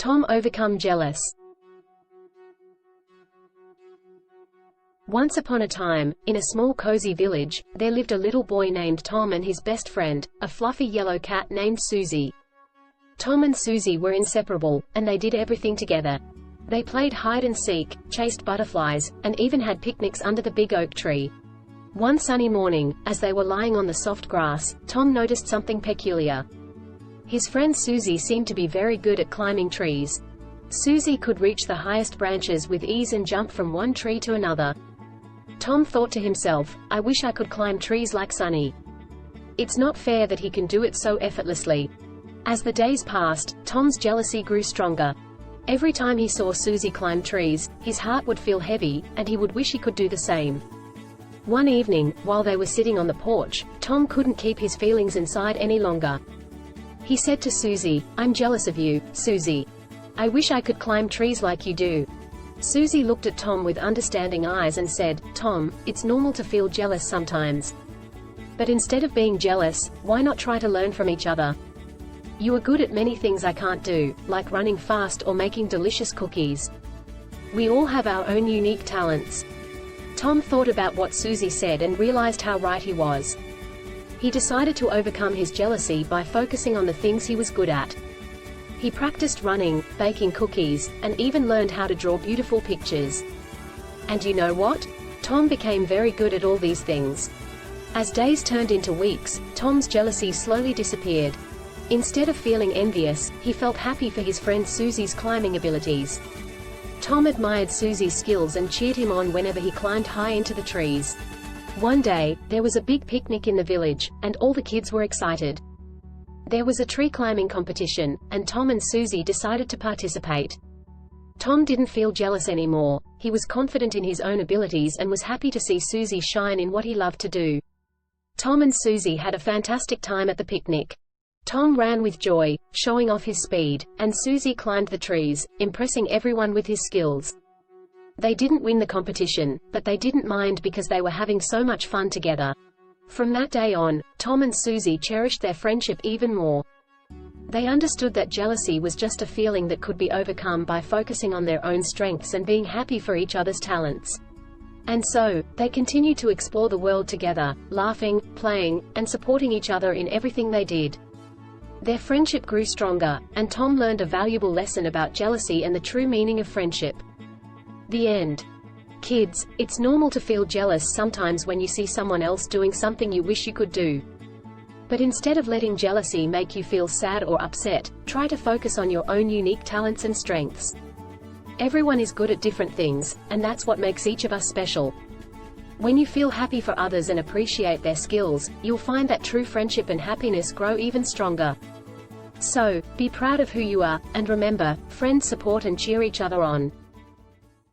Tom overcome jealous. Once upon a time, in a small cozy village, there lived a little boy named Tom and his best friend, a fluffy yellow cat named Suzzy. Tom and Suzzy were inseparable, and they did everything together. They played hide and seek, chased butterflies, and even had picnics under the big oak tree. One sunny morning, as they were lying on the soft grass, Tom noticed something peculiar. His friend Suzzy seemed to be very good at climbing trees. Suzzy could reach the highest branches with ease and jump from one tree to another. Tom thought to himself, I wish I could climb trees like Sunny. It's not fair that he can do it so effortlessly. As the days passed, Tom's jealousy grew stronger. Every time he saw Suzzy climb trees, his heart would feel heavy, and he would wish he could do the same. One evening, while they were sitting on the porch, Tom couldn't keep his feelings inside any longer. He said to Suzzy, I'm jealous of you, Suzzy. I wish I could climb trees like you do. Suzzy looked at Tom with understanding eyes and said, Tom, it's normal to feel jealous sometimes. But instead of being jealous, why not try to learn from each other? You are good at many things I can't do, like running fast or making delicious cookies. We all have our own unique talents. Tom thought about what Suzzy said and realized how right he was. He decided to overcome his jealousy by focusing on the things he was good at. He practiced running, baking cookies, and even learned how to draw beautiful pictures. And you know what? Tom became very good at all these things. As days turned into weeks, Tom's jealousy slowly disappeared. Instead of feeling envious, he felt happy for his friend Suzzy's climbing abilities. Tom admired Suzzy's skills and cheered him on whenever he climbed high into the trees. One day, there was a big picnic in the village, and all the kids were excited. There was a tree climbing competition, and Tom and Suzzy decided to participate. Tom didn't feel jealous anymore. He was confident in his own abilities and was happy to see Suzzy shine in what he loved to do. Tom and Suzzy had a fantastic time at the picnic. Tom ran with joy, showing off his speed, and Suzzy climbed the trees, impressing everyone with his skills. They didn't win the competition, but they didn't mind because they were having so much fun together. From that day on, Tom and Suzzy cherished their friendship even more. They understood that jealousy was just a feeling that could be overcome by focusing on their own strengths and being happy for each other's talents. And so, they continued to explore the world together, laughing, playing, and supporting each other in everything they did. Their friendship grew stronger, and Tom learned a valuable lesson about jealousy and the true meaning of friendship. The end. Kids, it's normal to feel jealous sometimes when you see someone else doing something you wish you could do. But instead of letting jealousy make you feel sad or upset, try to focus on your own unique talents and strengths. Everyone is good at different things, and that's what makes each of us special. When you feel happy for others and appreciate their skills, you'll find that true friendship and happiness grow even stronger. So, be proud of who you are, and remember, friends support and cheer each other on.